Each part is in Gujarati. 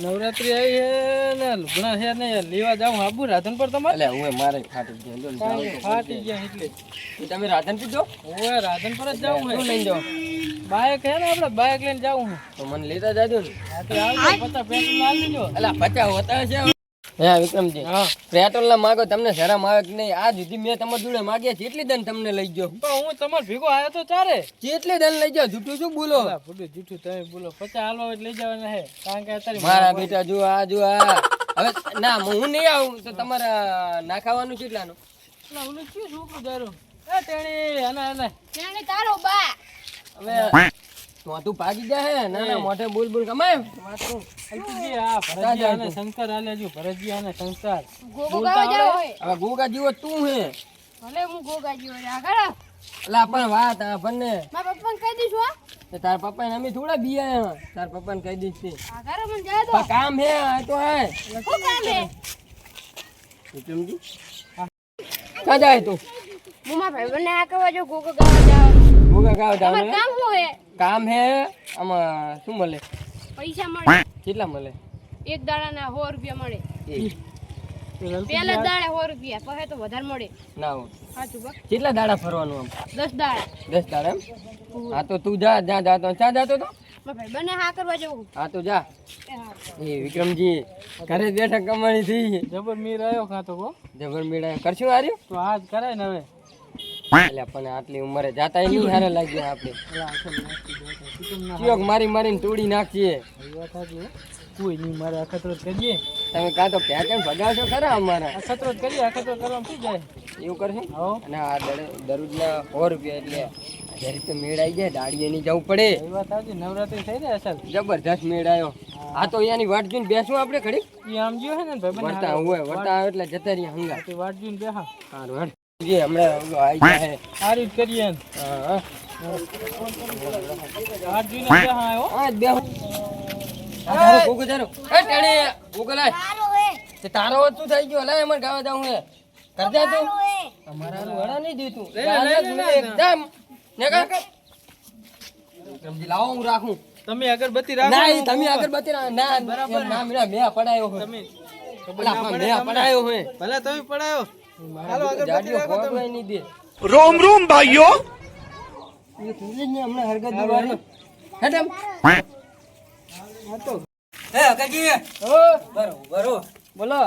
નવરાત્રી આવી હે ને લુગડા છે ને લેવા જાઉં આબુ રાધન પર તમારે એટલે હું મારે ફાટી ગયા ફાટી ગયા એટલે તમે રાધન પીજો ઓય રાધન પર જ જાઉં હે શું લઈને જાઓ બાઈક હે ને આપણે બાઈક લઈને જાઉં હું તો મને લેતા જાજો ને આવજો 50 પેટ્રોલ લાવી લેજો એટલે 50 હોતા છે હે વિક્રમજી હા પેટ્રોલ ના માગો તમને શરમ આવે કે નહીં આ સુધી મેં તમારી જોડે માગ્યા છે એટલી દન તમને લઈ ગયો તો હું તમાર ભેગો આવ્યો તો ચારે કેટલી દન લઈ જાઓ જૂઠું શું બોલો ફૂટું જૂઠું તમે બોલો 50 હાલવા લઈ જવાના હે કારણ કે અત્યારે મારા બેટા જો આ હવે ના હું નહીં આવું તો તમારા નાખાવાનું છે એટલાનું ના ઓલું શું છોકરું દારૂ એ તેણી અને તેણે તારો બા હવે તો તું ભાગી જા હે ના ના મોઢે બોલ બોલ કમાય વાત કહું અલ્પજી આ ભરતજી અને શંકર આલે જો ભરતજી અને શંકર ગોગો ગાવા જાવ હોય હવે ગોગા જીવો તું હે ભલે હું ગોગા જીવો આગળ અલા પણ વાત આ બંને મારા પપ્પાને કહી દઈશું હો તે તાર પપ્પાને અમે થોડા બીયા તાર પપ્પાને કહી દઈશ તે આગળ મને જાય તો પણ કામ હે આ તો હે શું કામ હે વિક્રમજી કા જાય તું હું મારા ભાઈબંધને આ કહેવા જો ગોગો ગાવા જાવ ગોગા ગાવ તમારે જાવ કામ શું હે કામ હે આમાં શું મળે પૈસા મળે કેટલા મળે એક દાડાના 100 રૂપિયા મળે એ પહેલા દાડે 100 રૂપિયા પછી તો વધારે મળે ના હોય સાચું બા કેટલા દાડા ફરવાનું આમ 10 દાડા 10 દાડા એમ હા તો તું જા જા જાતો ચા જાતો તો મારા ભાઈબંધને હા કરવા જવું હા તો જા એ હા એ વિક્રમજી ઘરે બેઠા કમાણી થઈ જબર મીર આવ્યો ખાતો કો જબર મેળા કરશું હાર્યું તો આજ કરાય ને હવે એટલે પણ આટલી ઉંમરે જાતા નહીં હારે લાગ્યા આપણે ચિયોક મારી મારીને તોડી નાખીએ કોઈ નહીં મારે અખતરો કરીએ તમે કાં તો પેટર્ન ભગાવશો ખરા અમારા અખતરો કરીએ અખતરો કરવામાં શું જાય એવું કરશું હો અને આ દરરોજના 100 રૂપિયા એટલે જરી તો મેળ આવી જાય દાડીએ નહીં જવું પડે એ વાત સાચી નવરાત્રી થઈ ને અસલ જબરજસ્ત મેળ આવ્યો આ તો અહીંયાની વાટ જોઈને બેસવું આપણે ઘડી એ આમ ગયો હે ને ભાઈ વળતા હોય વળતા આવે એટલે જતા રહ્યા હંગા તે વાટ જોઈને બેહા સારું હેડ જે હમણાં આવી જાય સારી જ કરીએ ને હા વાટ જોઈને બેહા આવ્યો હા બેહું તારો ગોગો જારો એ ટેણે ગોગો લાય તારો હે તે તારો હોત શું થઈ ગયો લાય અમાર ગાવા જાવું હે કરજા તું તારો હે અમારા વડા નહીં દેતું લે, એકદમ ને કા સમજી લાવો હું રાખું તમે અગરબત્તી રાખો ના ઈ તમે અગરબત્તી ના બરાબર ના મેરા મેં પડાયો હે તમે પેલા મેં પડાયો હે ભલે તમે પડાયો હાલો અગરબત્તી જાડીઓ રાખો તમે ફોટો નહીં દે रोम रोम भाइयों એ ખુલે ને હમણાં હરગત દીવારી હેડમ હે કાકી ઓ બરો બોલો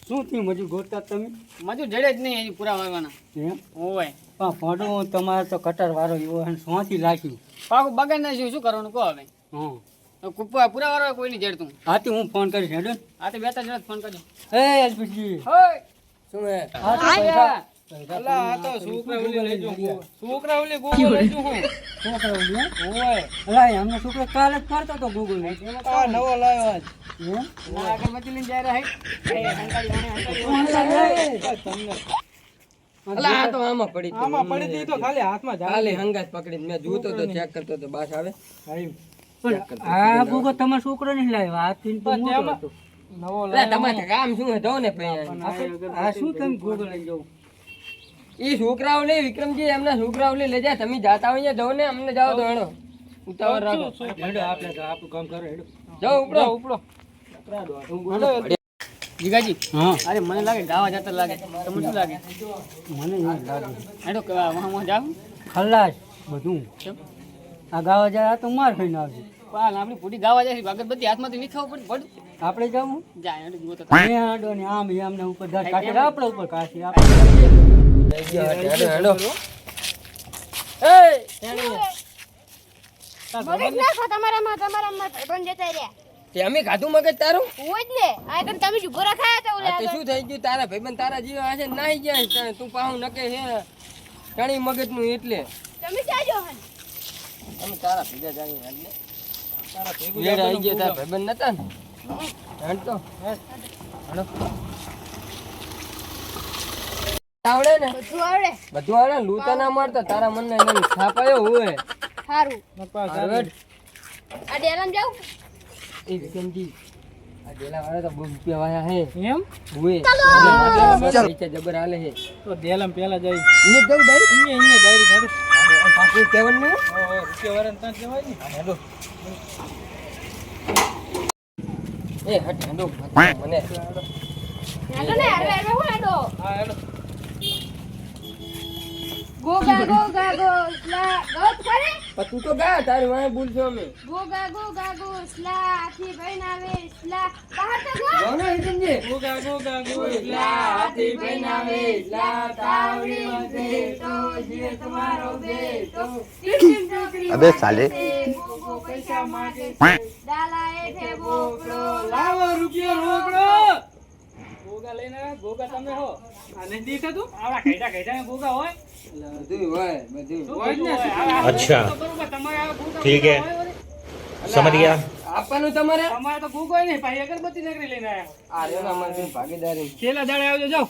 શું થયું મજુ ગોતતા તમે મજુ જડે જ નહીં હજી પૂરા વાગવાના એમ ઓય પણ ફોટો તમારે તો કટર વાળો એવો હે સોથી લાખ્યું પાકું બગાડ નાખ્યું શું કરવાનું કહો હવે હા પૂરા વાળો કોઈ નહીં જડતું આથી હું ફોન કરીશ હેડો આ તો બે ત્રણ જણા ફોન કરજો હે એલપીજી શું હે અલા આ તો છોકરા ઓલી લેજો છોકરા ઓલી ગોગો લેજો હું ઓય અલા અમને છોકરો કાલે જ મારતો તો ગૂગલ ને આ નવો લાવ્યો આજ એમ ના આગળ મતી લઈને જાય રહે એ હંકાડી તમને અલા આ તો આમાં પડી હતી. આમાં પડી હતી તો ખાલી હાથમાં જા ખાલી હંગાત પકડી મેં જોતો તો ચેક કરતો તો બાસ આવે આ ગોગો તમારો છોકરો નહીં લાવ્યો આ તીન તો પણ મોટો તેમાં હતો. નવો અલા લાવ્યો તમારે કામ શું હે દો ને પૈયા આ શું તમે ગોગો લઈ જાવ ઈ છોકરાઓ લે વિક્રમજી એમના છોકરાઓ લે જા તમે જાતા હોય જાઓ ને અમને જાઓ તો હેડો ઉતાવળ રાખો હેડો આપણે તો આપણું કામ કરો હેડો જાઓ ઉપડો ઉપડો જીગાજી હા અરે મને લાગે ગાવા જતા લાગે તમને શું લાગે મને એવું લાગે હેડો વહાં જાવ ખલ્લાસ બધું આ ગાવા જાય આ તો માર ખાઈને આવશે પાલ આપણી પૂરી ગાવા જાય છે અગરબત્તી હાથમાં તો નહીં ખાવું પડે આપણે જવું જાય હેડો જુઓ તો અહીંયા આડો ને આમ આમને ઉપર ધાર કાઢે આપણે ઉપર કાઢી હેડો હેડો એ મગજ નાખો તમારામાં ભાઈબંધ જતા રહ્યા તે અમે ખાધું મગજ તારું હોય જ ને આ કણ તમે જુગોરા ખાયા તા આ ઓલા તે શું થઈ ગયું તારા ભાઈબંધ તારા જેવા હશે નાહી જાય તું પાહું નકે હે ઘણી મગજનું એટલે તમે જાજો હન અમે તારા ભેગા જઈએ એટલે તારા ભેગું આવી ગયા તારા ભાઈબંધ નતા ને હેડ તો હેડો આવડે ને બધું આવડે બધું આવડે ને લૂતા ના મારતા તારા મનને એમ છાપાયો હોય સારું હારું. આ ડેરામ જાવ એ વિક્રમજી આ ડેલા વાળા તો બહુ રૂપિયા વાયા હે એમ હુએ પૈસા જબર હાલે હે તો દેલમ પેલા જાય ઇને જવું ડાયરેક્ટ અહીંયા ડાયરેક્ટ હેડો પાછું કહેવાનું નહીં રૂપિયા વાળાને ત્યાં જવાય ને હેડો એ હટ હેડો મને હેડો ને હેડો હું હેડો હા હેડો ગોગા ગોગા ગોસલા ગોત કરે પણ તું તો ગા તારી વાંહે બોલશો અમે ગોગા ગોગા ગોસલા હાથી બનાવે સ્લા બહાર તો ગો જાઓ ને હિતમજી ગોગા ગોગા ગોગલા ગોગલા હાથી બનાવે લા તાવડી મતે તો જે તમારો બેટો अबे साले ગોગો પૈસા માંગે ડાલા એઠે બોકડો લાવો રૂપિયો રોકડો ગોગા લઈને આવ્યા. ગોગા તમે હો આ નહીં દેખાતું આવા ઘેટા ઘેટા ગોગા હોય બધું હોય બધું હોય જ ને अच्छा તો બરોબર તમારે આ ગોગા ठीक है હોય વળી. समझ गया આપવાનું તમારે તમારે તો ગોગો ય નહીં ભાઈ અગરબત્તી નગરી લઈને આવ્યા આ રેવા અમારી ભાગીદારી છેલ્લા દાડે આવજો જાઓ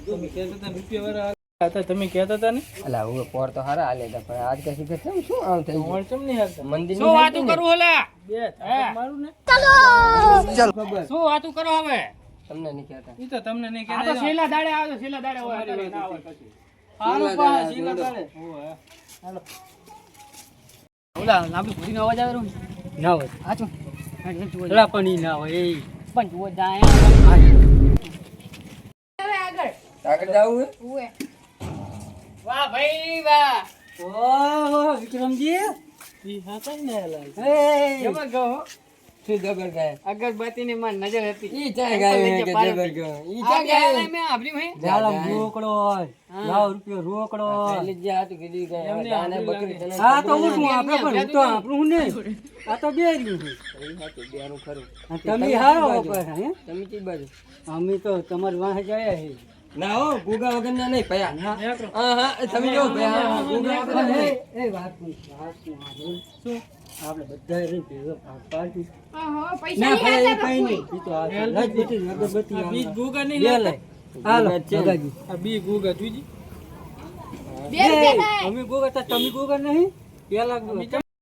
તમે કહેતા હતા રૂપિયા વાળા હતા તમે કહેતા હતા ને અલા હું પોર તો હારા હાલે તા પણ આજ કઈ શીખે કેમ શું આમ થઈ ગયું ચમ નહીં હાલતા મંદિર શું વાતું કરું ઓલા બે મારું ને ખબર શું વાતું કરો હવે તમને નહીં કહેતા ઈ તો તમને નહીં કહેતા આ તો છેલ્લા દાડે આવજો છેલ્લા દાડે હોય અત્યારે ના હોય પછી હાલો પા છેલ્લા દાડે ઓય હાલો ઓલા લાંબી ભૂરીનો અવાજ આવે રહ્યો ના હોય સાચું ઓલા પણ ઈ ના હોય એ પણ જુઓ જાય હવે આગળ આગળ જાવું હે ઉએ વાહ ભાઈ વાહ ઓહો વિક્રમજી ઈ હતા ને એલા એ જબર ગો શું જબર ગાય અગરબત્તી ની માં નજર હતી ઈ ચા ગાય હે કે જબર ગયો ઈ ચા ગાય મેં આભર્યું હે જાળમ રોકડો લાવ રૂપિયો રોકડો પેલી જે હાથ કીધી કે એમને દાને આંબલી બકરી તને હા તો હું શું આપણે પણ હું તો આપણું ને આ તો બે રહ્યું છે ઈ હાથ બેનું ખરું અને તમે હારો વાપર હે તમે કી બાજુ અમે તો તમારી વાહે જાય હે ના હો ગુગા વગર ના નહીં પયા હા હા તમે જો પયા ગુગા વગર પણ નહીં એ વાત શું શું આપણે બધા રહી ભેગો પાર્ટી ઓહો પૈસા ના નહીં ભાઈ હાલતા કઈ નહીં ઈ તો આ અગરબત્તી અગરબત્તી આ બીજ ગોગા નહીં લે લાગતા? લે હાલો ભગાજી આ બી ગોગા જોઈજી 2 રૂપિયા થાય અમે ગોગા તા તમે ગોગા નહીં પેલા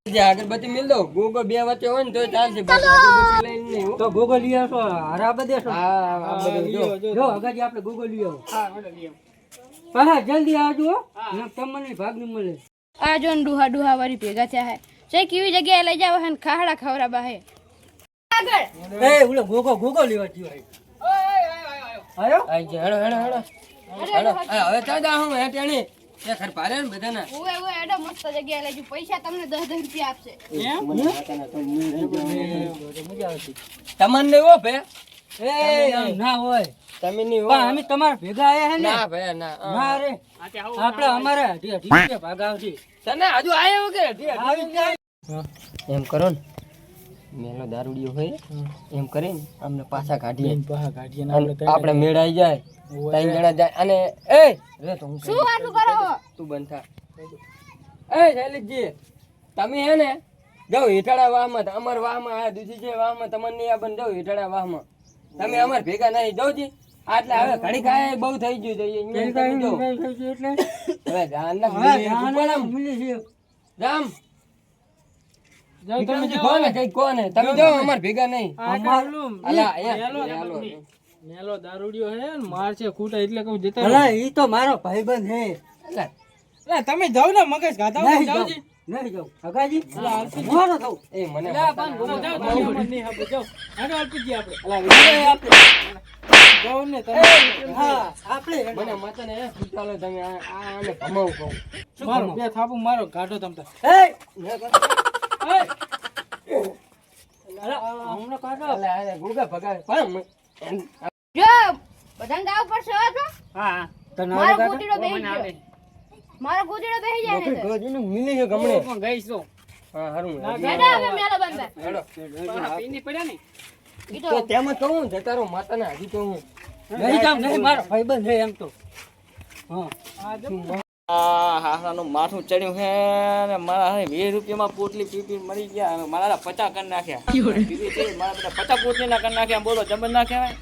જે અગરબત્તી મિલ દો ગોગો બે વચ્ચે હોય ને તો ચાલશે બસ અગરબત્તી લઈને નહીં હો તો ગોગો લઈ આવશો હારા બધે છો હા આ બધું જો જો અગાજી આપણે ગોગો લઈ આવો હા વડે લઈ પાછા જલ્દી આવજો હો. ને તમને ભાગ ન મળે આ જો ને ડુહા ડુહા વાળી ભેગા થયા હે જે કેવી જગ્યાએ લઈ જાવ હે ને ખાહડા ખવરાબા હે આગળ એ ઓલો ગોગો લેવા જ્યો આયો આઈ જા હેડો હેડો હેડો હેડો આ હવે ચા જા હું હેટેણી એ ખર પારે ને બધાના ઉએ ઉએ એડો મસ્ત જગ્યાએ લઈ જાવ પૈસા તમને 10 રૂપિયા આપશે મજા આવતી તમને હો ભે એ આમ ના હોય તમે નહીં હો પણ અમે તમારા ભેગા આયા હે ને ના ભે ના ના રે આપણે અમારે ઢીકે ભાગ આવતી તને હજુ આયો કે આવી જાય એમ કરો ને મેલો દારૂડિયો હોય એમ કરે ને અમને પાછા કાઢીએ બહા ગાડીએ અને આપણે મેળાઈ જાય ત્રણ જણા જાય અને એ રે તો હું શું વાતું કરો હો? તું બંધ થા એ શૈલેષજી તમે હે ને જાઓ હેઠાડા વાહમાં અમાર વાહમાં આ દૂધી છે વાહમાં તમને નહીં આ બંધ જાઓ હેઠાડા વાહમાં તમે અમાર ભેગા નહીં જાઓ જી આટલે હવે ઘડી ખાય બહુ થઈ ગયું છે અહીંયા તમે જાઓ. એટલે હવે ધ્યાન ના હા મિલી મિલી છે રામ જાઓ તમે તમે જાઓ કોને કઈ કોને તમે જાઓ અમાર ભેગા નહીં મારલું અલા મેલો દારૂડિયો હે ને માર છે ખૂટા એટલે કહું જતા અલા ઈ તો મારો ભાઈબંધ હે અલા અલા તમે જાઓ ને મગજ ગાધા નહીં જાઓ જાઉં જી નહીં જાઉં અગાજી મોરો થઉં એ મને અલા પાન જાઓ તમે અમર નહીં આપો જાઓ હાડો અલ્પીજી આપણે જાઓ ને તમે હા આપણે મને માતાને એ ચાલો તમે આને ભમાવ કહું મારો બે થાપુ મારો ગાઢો તમ તાર એ અલા હમણાં કાઢો અલા ગુગા ભગાવે પણ જો બધાને ગાવ પડશે હો તો હા તને મારો આવડે ગોતીડો બેહી ગયો મારો ગોતીડો બેહી જાય ને તો. ગોજીનું મિલી છે ગમણે પણ ગઈશ તો હા હારું હેડો હવે મેલો બંધ હેડો પીની પડ્યા ને ઈ તો તો તેમ જ કહું જતારો માતાને હજી તો હું નહીં જામ નહીં મારો ભાઈબંધ હે એમ તો હા હારાનું માથું ચડ્યું હે ને મારા 20 રૂપિયામાં પોટલી પી મરી ગયા હવે મારા 50 કરી નાખ્યા પીવી છે મારા બધા 50 પોટલી ના કરી નાખ્યા બોલો જબર ના કહેવાય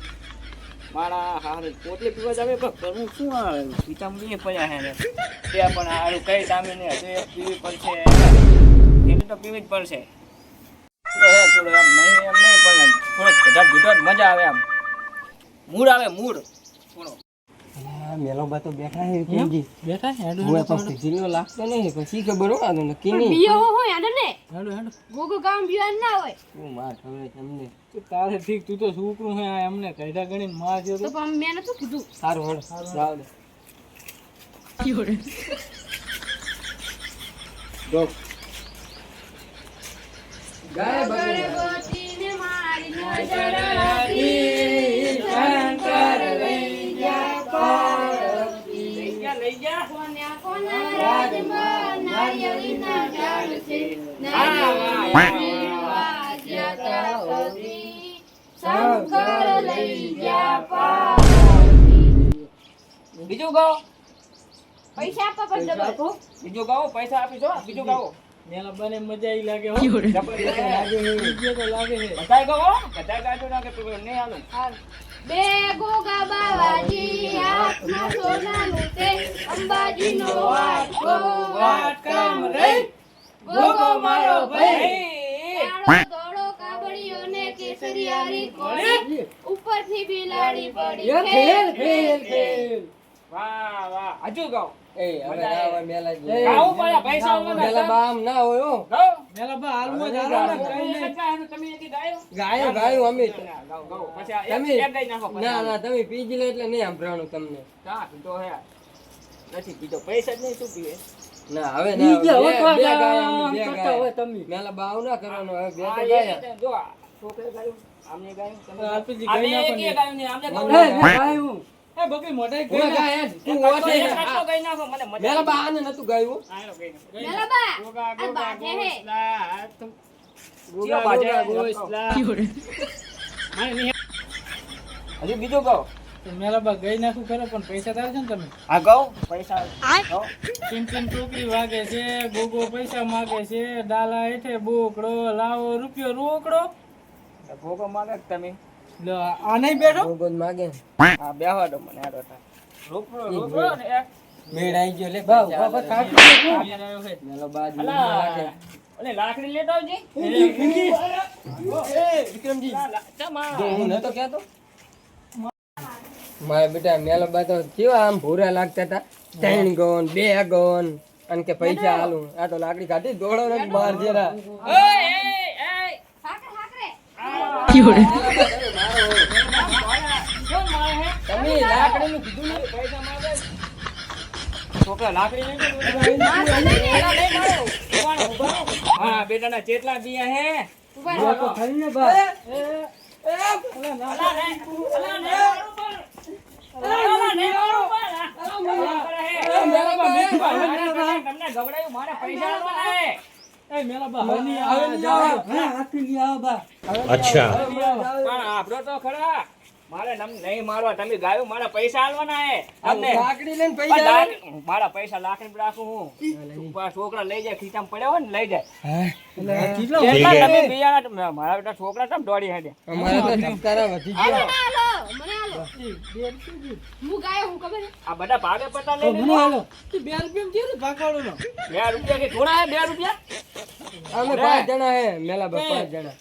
મારા હારે પોટલી પીવા જાવે પણ કરવું શું આવે પીતા મળી પડ્યા હે ને તે પણ હારું કઈ તામે ને હજુ એક પીવી પડશે એને તો પીવી જ પડશે થોડો એમ નહીં પણ થોડોક બધા મજા આવે આમ મૂડ આવે મૂડ થોડો આ મેલોબા તો બેઠા હે કેમજી બેઠા હેડો હું તો જિલ્લો લાગતો નહીં પછી ખબર હોય તો નક્કી પણ નહીં બીયો હોય આને ને હેડો હેડો ગોગો ગામ બીયો ના હોય હું માર હવે તમને તું તારે ઠીક તું તો છોકરું હે આ એમને કઈડા ગણીને માર જો તો પણ મેં નતું કીધું સારું હેડો જાવ દે ગો ગાય ગણપતિને મારી નજર હતી શંકર લઈ ગયા પાર્વતી કોન્યા કોના રાજમાં નારિયેળીના ઝાડ છે નારિયેળી વાજ્યા તપતી શંકર લઈ ગયા પાર્વતી બીજું ગાઓ પૈસા આપવા પડે ડબલ બીજું ગાઓ પૈસા આપી છો બીજું ગાઓ મેલા બને મજા ઈ લાગે હો જબરદસ્ત લાગે બીજો તો લાગે છે બધાય ગાઓ બધાય ગાજો ના કે નહીં હાલો બે ગોગા બાવાજી હાથમાં સોનાનું તે અંબાજીનો વાટકો વાટકામ રે ગોગો મારો ભાઈ કાળો ધોળો કાબડિયો ને કેસરિયારી કોળી ઉપરથી બિલાડી પડી ખેલ ખેલ ખેલ વાહ વાહ હજુ ગાઓ એ હવે ના હોય મેલા જી ગાઓ પાયા પૈસા આવવાના મેલા બામ ના હોય હો ગાઓ મેલા બા હાલવો જ હાલો ને કઈ નહીં તમે એકી ગાયો ગાયો ગાયો અમે ગાઓ ગાઓ પછી આ તમે એક ગાઈ નાખો પછી ના ના તમે પીજી લે એટલે નહીં સંભળાણું તમને હા તો હે નથી પીધો પૈસા જ નહીં શું પીવે ના હવે ના બીજા હવે. વટવા બે ગાય આમ અમે, બે કરતા ગાય. હોય તમે. મેલા બાવ ના કરવાનો હવે બે હા, તો એ ગાયા. રીતે જો આ છોકરે ગાયું આમને ગાયું તમે આપીજી આમે ગાઈ નાખો એકે ને. ગાયું ને આમને મને ગાયું એ ને. ભાઈ હું એ બકરી મોઢાઈ હવે ગઈ ગાય હેડ. તું એક ઓછે એક ને. રાતનો ગાઈ નાખો મને મજા મેલા બા આને નતું ગાયું આયરો ગાઈ નાખો. મેલાબા ગોગા આ ગોગા બાજે હે ગોસલા ચિયો બાજે ગોસલા હજુ બીજો ગાઓ તો મેલા બા ગઈ નાખું કરો પણ પૈસા તારે છે ને તમે આ ગાઓ પૈસા ગાઓ. કેમ કેમ છોકરી વાગે છે ગોગો પૈસા માગે છે ડાલા હેઠે બોકડો લાવો રૂપિયો રોકડો ભોગો માંગે કે તમે લો આ નહીં બેઠો ભગવાન માગે હા બેહવા દો મને આડો થાય રોકડો રોકડો ને એક મેળ આઈ ગયો લે બાવ પૈસા બાપા આલે. કાઢી અહીંયા આવ્યો છે. મેલો બા જ અલા લાગે. ઓલે લાકડી લેતો આવજે વિક્રમજી ચમા જો હું નતો કહેતો મારા બેટા મેલો બા તો કેવા આમ ભૂરા લાગતા હતા 3 ગોન 2 ગોન અને કે પૈસા આલું આ તો લાકડી કાઢી દોડો ને બહાર જરા હાકરે હાકરે તમે લાકડી નું કીધું ને પૈસા માંગે છોકરા લાકડી લઈ હા બેટાના ચેટલા દિયા હે બાપો ખાઈને બા તમને ગવડાયું મારે પૈસા આલવાના હે એ મેલા બા હવે નહીં આવે આવે, નહીં જાઓ. આવે હા હાથી લઈ આવો બા अच्छा પણ આપણો તો ખરા મારે નહીં મારવા તમે ગાયું મારા પૈસા આલવાના હે તમને લાકડી લઈને પણ પૈસા આલે. મારા પૈસા લાકડી પર રાખું હું છોકરા લઈ જાય ખીચામાં પડ્યા હોય ને લઈ જાય કેટલો કેટલા હે. તમે બિયાના મારા બેટા છોકરા કેમ દોડી હેડે અમારે તો ધબકારા વધી ગયા હાલો મને હાલો હું ગાયો હું ખબર હે આ બધા ભાગે પટ્ટા તો લઈ મને લેજો હાલો 2 રૂપિયા કેવું ભાગવાડો નો 2 રૂપિયા કે થોડા હે 2 રૂપિયા અમે 5 જણા હે મેલા બા 5 જણા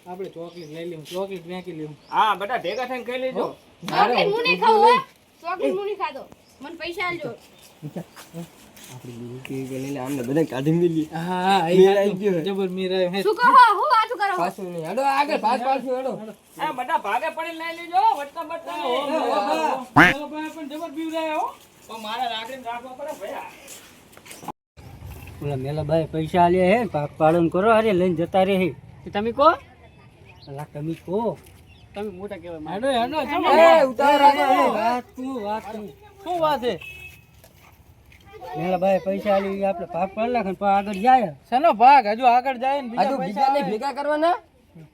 આપણે ચોકલેટ લઈ લેવું ચોકલેટ વેચી લેવું હા બધા ભેગા થઈને ખાઈ લેજો ચોકલેટ હું નહીં ખાવું હો ચોકલેટ હું નહીં ખાતો મને પૈસા આલજો અમને બધા કાઢી મિલી હા મેળ આઈ ગયો. જબર મીરા હે શું કહો હું વાતું કરો પાછું નહીં હેડો આગળ પાછું હેડો આ બધા ભાગે પડીને લઈ લેજો વટકા બટકા મેલા બા પણ જબર બીવરાયા હો પણ મારે લાકડી રાખવા પડે ભયા ઓલા મેલા બાએ પૈસા આલ્યા હે પાક પાલન કરો અરે લઈને જતા રહે તમે કહો અલા તમે કહો તમે મોટા કહેવાય હેડો હેડો ચલો એ ઉતાર એ વાત તું શું વાત છે મેલા બાએ પૈસા આલી આપણે પાક પાડલા પણ આગળ જાય શેનો ભાગ હજુ આગળ જાય ને હજુ બીજા બીજાને ભેગા કરવાના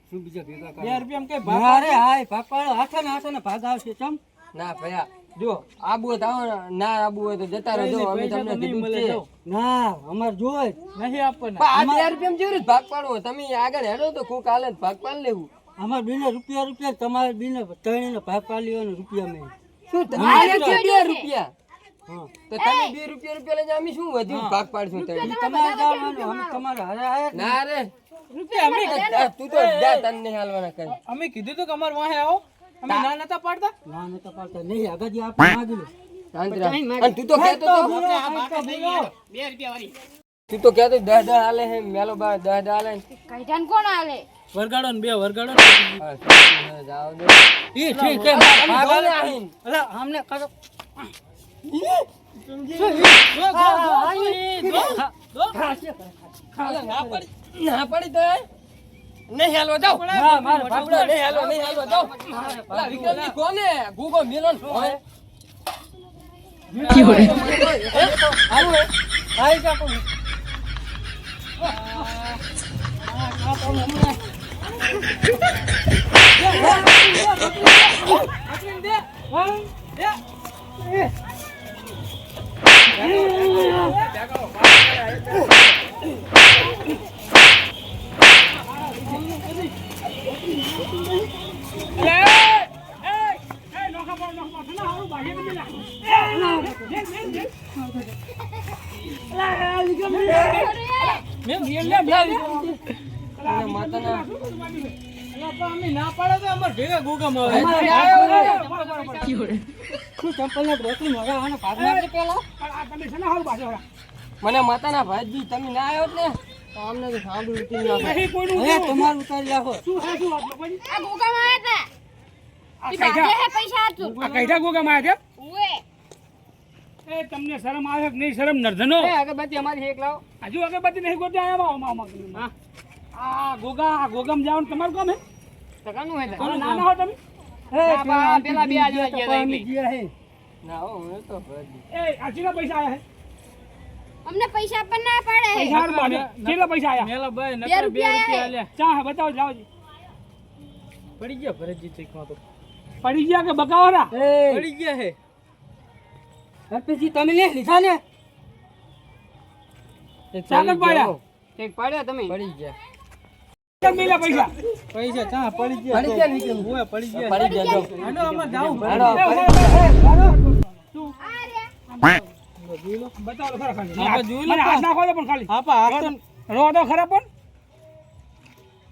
શું બીજા ભેગા 2 રૂપિયા કઈ ભાગ અરે હાય પાક પાડો હાથે ને ભાગ આવશે ચમ ના ભયા જો આબુ હોય તો આવો ને, ના આબુ હોય તો જતા રહેજો અમે પૈસા તમને તો નહીં કીધું જ મળે છે. જો. ના અમાર જોઈ નહીં આપવાના પણ આ 2 રૂપિયામાં જેવી રીતે ભાગ પાડવો તમે આગળ હેડો તો કોક હાલે તો ભાગ પાડી લેવું અમાર બીને રૂપિયા તમારે બીને ત્રણેયને ભાગ પાડી લેવાનો રૂપિયા મેં શું તમારે છે 2 રૂપિયા હા તો તમે 2 રૂપિયા લઈ જાઓ અમે શું વધ્યું ભાગ પાડશું તમે તમારે જવાનું અમે તમારે હારે આયા ના રે રૂપિયા અમે તું તો જા તને નહીં હાલવાના કઈ અમે કીધું તો કે અમાર વાહે આવો અમે ના નતા પાડતા ના નતા પાડતા નહીં આગળ આપણે માગી લો શાંત રાખ. અને તું તો કહેતો તો તું તો કહેતો 10 હાલે હે મેલો બા 10 હાલે કઈટાન કોણ આલે વરગાડો ને બે વરગાડો જાવ દે ઈ ઠીક છે ભાગોને આહીન અલા આમને કરો ના પડી તો નહીં હાલવા જાવ હા મારે બાપડો નહીં હાલવા જાવ અલા વિક્રમજી કોને ગુગો મિલન હોય આઈ જા પણ માતાના ના પાડે તો અમાર ભેગા ગોગમ આવે મને માતાના ભાઈજી તમે ના આવ્યો ને તો અમને તો સાંભળ્યું તમારું ઉતારી રાખો આ ગોગામાં આયા તા ઈ બાજે હે પૈસા હતું કઈઠા ગોગમ આવ્યા ઉએ છે એ તમને શરમ આવે કે નહીં શરમ નર્ધનો અગરબત્તી અમારી એક લાવો હજુ અગરબત્તી નહીં ગોતે આયા આ ગોગમ જવાનું તમારું કામ હે ટકાનું હે કોણ નાના હો તમે પેલા બે આજુ ના હો હું તો એ આજીના પૈસા આયા હે અમને પૈસા પણ ના પડે પૈસા હારું બાને કેટલા પૈસા આયા મેલા ભાઈ બે રૂપિયા આયા ચા હે બતાવો જાઓ જી પડી ગયા ભરતજી ચેકમાં તો પડી ગયા કે બકાવાના પડી ગયા હે હરપેજી તમે લે લીધા ને ચાકર પાડ્યા એક પાડ્યા તમે પડી ગયા ચાલ મેલા પૈસા પૈસા ચા પડી ગયા પડી ગયા નીચે ઓય પડી ગયા પડી ગયા જો હાલો આમાં જાઉં હાલો બતાવો ખરા ખાલી હા, જોઈ લો મને હાથ નાખો તો પણ ખાલી આપા હાથ તો રો તો ખરા પણ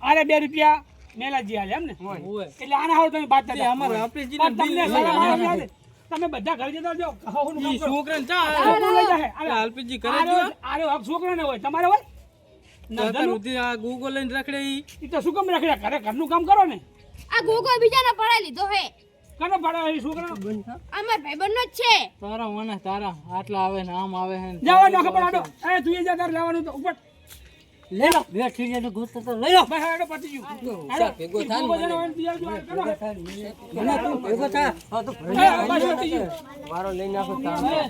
આરે 2 રૂપિયા મેલાજી આલે એમ ને ઓય એટલે આના હાવ તમે બાત તે અમારે હરપેજીને તમને શરમ આવે છે? તમે બધા ઘરે જતા જો ખાવાનું ઈ કામ કરો. છોકરાને ચા છોકરું લઈ જાય. આ હરપેજી કરે આરે જો આરે હક છોકરાને હોય તમારે હોય અત્યાર સુધી આ ગૂગલ લઈને રખડે ઈ ઈ તો શું કામ રાખ્યા ઘરે ઘરનું કામ કરો ને આ ગોગો બીજાને પડા લીધો હે કનો ભાડા એ છોકરાનો અમાર ભાઈબંધનો જ છે તારા મને તારા આટલા આવે ને આમ આવે ને જવાનો ખબર આડો એ તું એ જગર લેવાનું તો ઉપર લે લો બે ઠીરિયાનો ગુસ્સો તો લઈ લો બસ આડો પતી ગયું સા ભેગો થાય ને મને. મને તું ભેગો થા બસ પતી ગયું વારો લઈ નાખો તારા